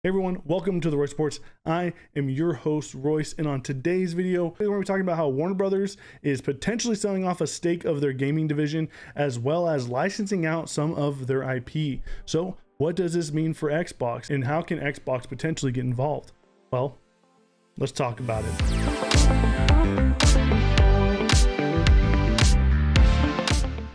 Hey everyone, welcome to the Royce Sports. I am your host, Royce, and on today's video, we're going to be talking about how Warner Brothers is potentially selling off a stake of their gaming division, as well as licensing out some of their IP. So, what does this mean for Xbox, and how can Xbox potentially get involved? Well, let's talk about it.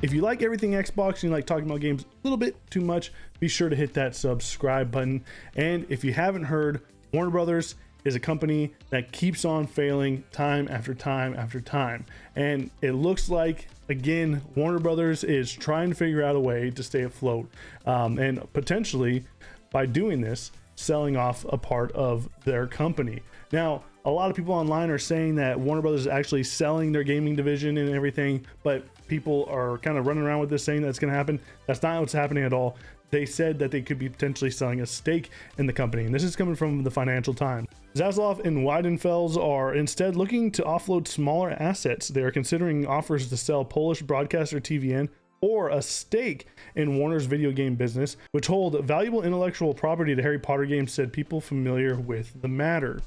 If you like everything Xbox and you like talking about games a little bit too much, be sure to hit that subscribe button. And if you haven't heard, Warner Brothers is a company that keeps on failing time after time after time. And it looks like, again, Warner Brothers is trying to figure out a way to stay afloat. And potentially, by doing this, selling off a part of their company. Now, a lot of people online are saying that Warner Brothers is actually selling their gaming division and everything, but people are kind of running around with this saying that's going to happen. That's not what's happening at all. They said that they could be potentially selling a stake in the company, and this is coming from the Financial Times. Zaslav and Weidenfels are instead looking to offload smaller assets. They are considering offers to sell Polish broadcaster TVN or a stake in Warner's video game business, which hold valuable intellectual property to Harry Potter games, said people familiar with the matter.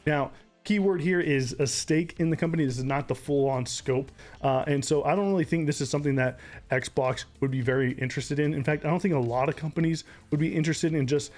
Now, keyword here is a stake in the company. This is not the full-on scope, and so I don't really think this is something that Xbox would be very interested in. In fact, I don't think a lot of companies would be interested in just,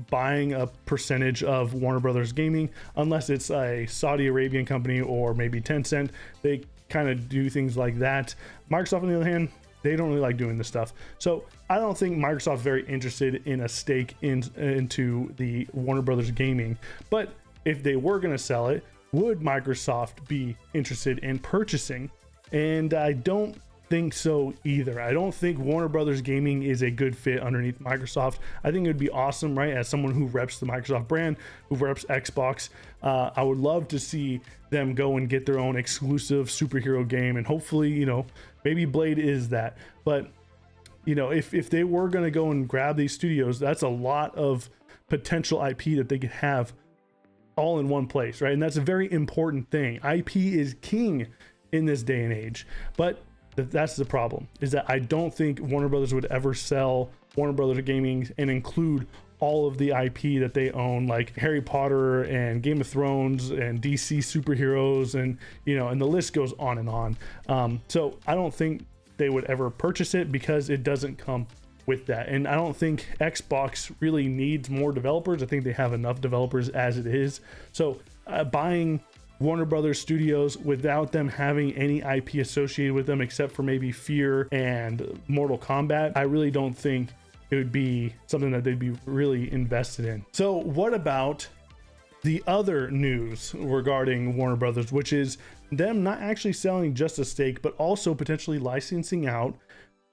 buying a percentage of Warner Brothers Gaming, unless it's a Saudi Arabian company or maybe Tencent. They kind of do things like that. Microsoft, on the other hand, they don't really like doing this stuff. So I don't think Microsoft's very interested in a stake into the Warner Brothers Gaming. But if they were going to sell it, would Microsoft be interested in purchasing? And I don't think so either. I don't think Warner Brothers Gaming is a good fit underneath Microsoft. I think it would be awesome, right? As someone who reps the Microsoft brand, who reps Xbox, I would love to see them go and get their own exclusive superhero game, and hopefully, maybe Blade is that. But if they were going to go and grab these studios, that's a lot of potential IP that they could have all in one place, right? And that's a very important thing. IP is king in this day and age. But that's the problem, is that I don't think Warner Brothers would ever sell Warner Brothers Gaming and include all of the IP that they own, like Harry Potter and Game of Thrones and DC superheroes, and and the list goes on and on. So I don't think they would ever purchase it because it doesn't come with that. And I don't think Xbox really needs more developers. I think they have enough developers as it is. So buying Warner Brothers Studios without them having any IP associated with them, except for maybe Fear and Mortal Kombat, I really don't think it would be something that they'd be really invested in. So what about the other news regarding Warner Brothers, which is them not actually selling just a stake, but also potentially licensing out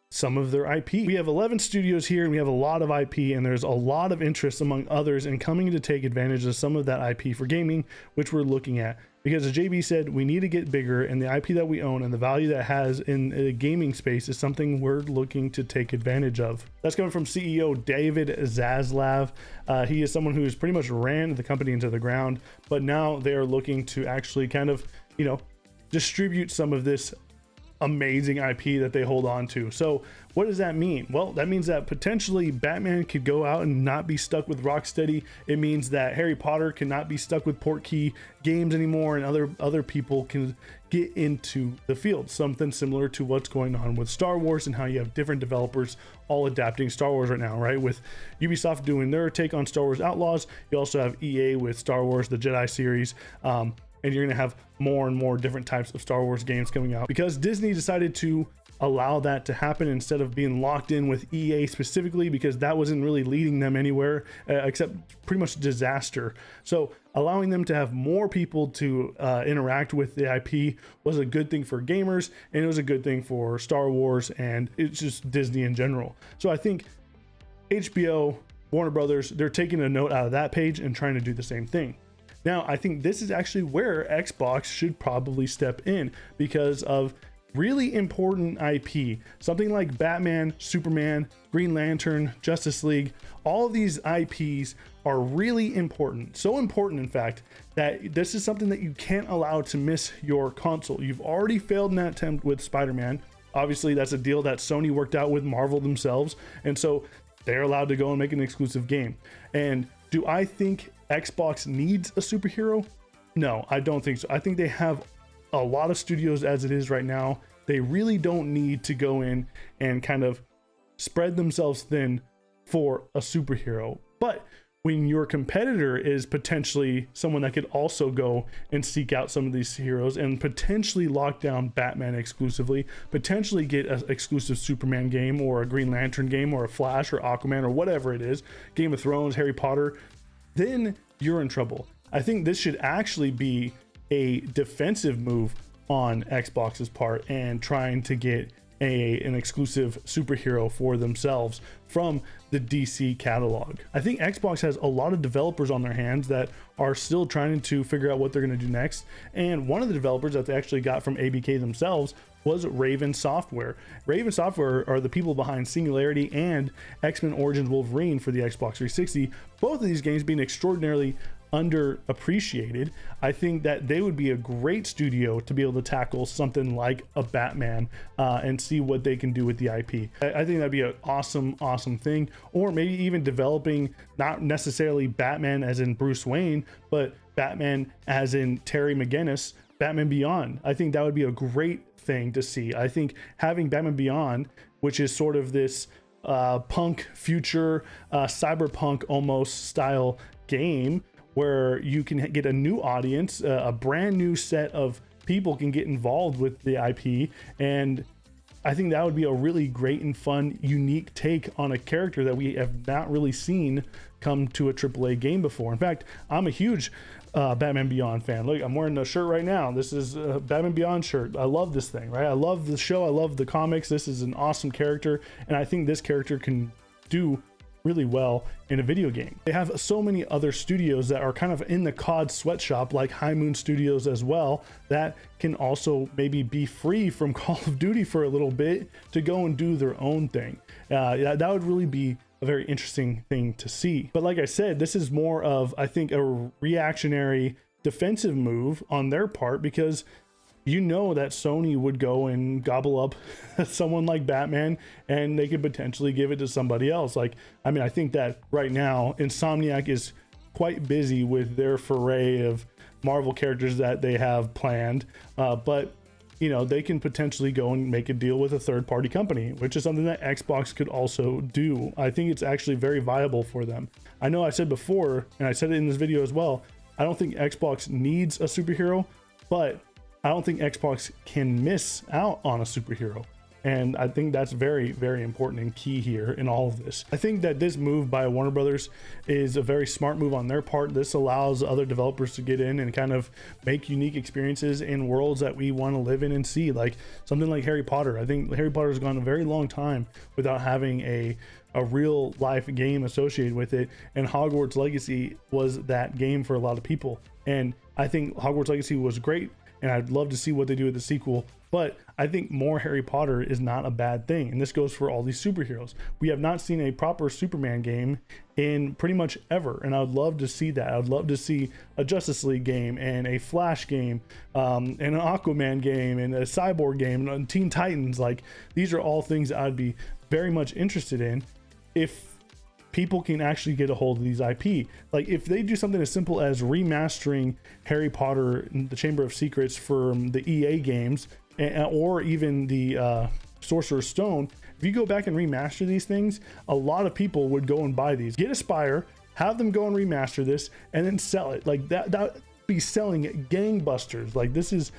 some of their IP. We have 11 studios here, and we have a lot of IP, and there's a lot of interest among others in coming to take advantage of some of that IP for gaming, which we're looking at. Because as JB said, we need to get bigger, and the IP that we own and the value that has in the gaming space is something we're looking to take advantage of. That's coming from CEO David Zaslav. He is someone who's pretty much ran the company into the ground, but now they are looking to actually kind of, distribute some of this amazing IP that they hold on to. So what does that mean? Well, that means that potentially Batman could go out and not be stuck with Rocksteady. It means that Harry Potter cannot be stuck with Portkey Games anymore, and other people can get into the field. Something similar to what's going on with Star Wars and how you have different developers all adapting Star Wars right now, right? With Ubisoft doing their take on Star Wars Outlaws, you also have EA with Star Wars, the Jedi series, and you're going to have more and more different types of Star Wars games coming out because Disney decided to allow that to happen instead of being locked in with EA specifically, because that wasn't really leading them anywhere except pretty much disaster. So allowing them to have more people to interact with the IP was a good thing for gamers, and it was a good thing for Star Wars, and it's just Disney in general. So I think HBO, Warner Brothers, they're taking a note out of that page and trying to do the same thing. Now, I think this is actually where Xbox should probably step in because of really important IP. Something like Batman, Superman, Green Lantern, Justice League, all of these IPs are really important. So important, in fact, that this is something that you can't allow to miss your console. You've already failed in that attempt with Spider-Man. Obviously, that's a deal that Sony worked out with Marvel themselves. And so they're allowed to go and make an exclusive game. And Do I think Xbox needs a superhero? No, I don't think so. I think they have a lot of studios as it is right now. They really don't need to go in and kind of spread themselves thin for a superhero. But when your competitor is potentially someone that could also go and seek out some of these heroes and potentially lock down Batman exclusively, potentially get an exclusive Superman game or a Green Lantern game or a Flash or Aquaman or whatever it is, Game of Thrones, Harry Potter, then you're in trouble. I think this should actually be a defensive move on Xbox's part and trying to get an exclusive superhero for themselves from the DC catalog. I think Xbox has a lot of developers on their hands that are still trying to figure out what they're going to do next. And one of the developers that they actually got from ABK themselves was Raven Software. Raven Software are the people behind Singularity and X-Men Origins Wolverine for the Xbox 360. Both of these games being extraordinarily underappreciated. I think that they would be a great studio to be able to tackle something like a Batman and see what they can do with the IP. I think that'd be an awesome thing. Or maybe even developing not necessarily Batman as in Bruce Wayne, but Batman as in Terry McGinnis, Batman Beyond. I think that would be a great thing to see. I think having Batman Beyond, which is sort of this punk future cyberpunk almost style game where you can get a new audience, a brand new set of people can get involved with the IP. And I think that would be a really great and fun, unique take on a character that we have not really seen come to a AAA game before. In fact, I'm a huge Batman Beyond fan. Look, I'm wearing the shirt right now. This is a Batman Beyond shirt. I love this thing, right? I love the show. I love the comics. This is an awesome character. And I think this character can do really well in a video game. They have so many other studios that are kind of in the COD sweatshop, like High Moon Studios as well, that can also maybe be free from Call of Duty for a little bit to go and do their own thing. That would really be a very interesting thing to see. But like I said, this is more of, I think, a reactionary defensive move on their part, because you know that Sony would go and gobble up someone like Batman and they could potentially give it to somebody else. Like, I mean, I think that right now Insomniac is quite busy with their foray of Marvel characters that they have planned, but you know, they can potentially go and make a deal with a third-party company, which is something that Xbox could also do. I think it's actually very viable for them. I know I said before, and I said it in this video as well, I don't think Xbox needs a superhero, but I don't think Xbox can miss out on a superhero. And I think that's very, very important and key here in all of this. I think that this move by Warner Brothers is a very smart move on their part. This allows other developers to get in and kind of make unique experiences in worlds that we want to live in and see, like something like Harry Potter. I think Harry Potter has gone a very long time without having a real life game associated with it. And Hogwarts Legacy was that game for a lot of people. And I think Hogwarts Legacy was great, and I'd love to see what they do with the sequel. But I think more Harry Potter is not a bad thing. And this goes for all these superheroes. We have not seen a proper Superman game in pretty much ever. And I would love to see that. I would love to see a Justice League game and a Flash game, and an Aquaman game and a Cyborg game and Teen Titans. Like, these are all things that I'd be very much interested in if people can actually get a hold of these IP. Like, if they do something as simple as remastering Harry Potter and the Chamber of Secrets from the EA games, or even the Sorcerer's Stone, if you go back and remaster these things, a lot of people would go and buy these. Get Aspyr, have them go and remaster this, and then sell it. Like, that be selling gangbusters. Like, this is,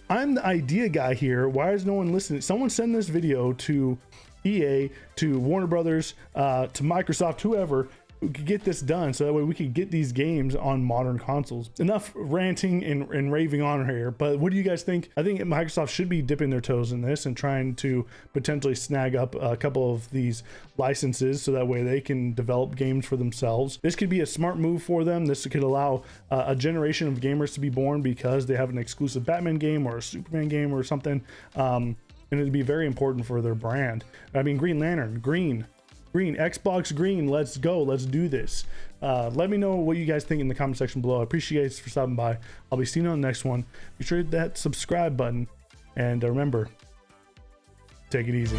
I'm the idea guy here. Why is no one listening? Someone send this video to EA, to Warner Brothers, to Microsoft, whoever, who could get this done, so that way we could get these games on modern consoles. Enough ranting and raving on here, but what do you guys think? I think Microsoft should be dipping their toes in this and trying to potentially snag up a couple of these licenses, so that way they can develop games for themselves. This could be a smart move for them. This could allow a generation of gamers to be born because they have an exclusive Batman game or a Superman game or something. And it'd be very important for their brand. I mean, Green Lantern, green, Xbox green, let's go, let's do this. Let me know what you guys think in the comment section below. I appreciate you for stopping by. I'll be seeing you on the next one. Be sure to hit that subscribe button, and remember, take it easy.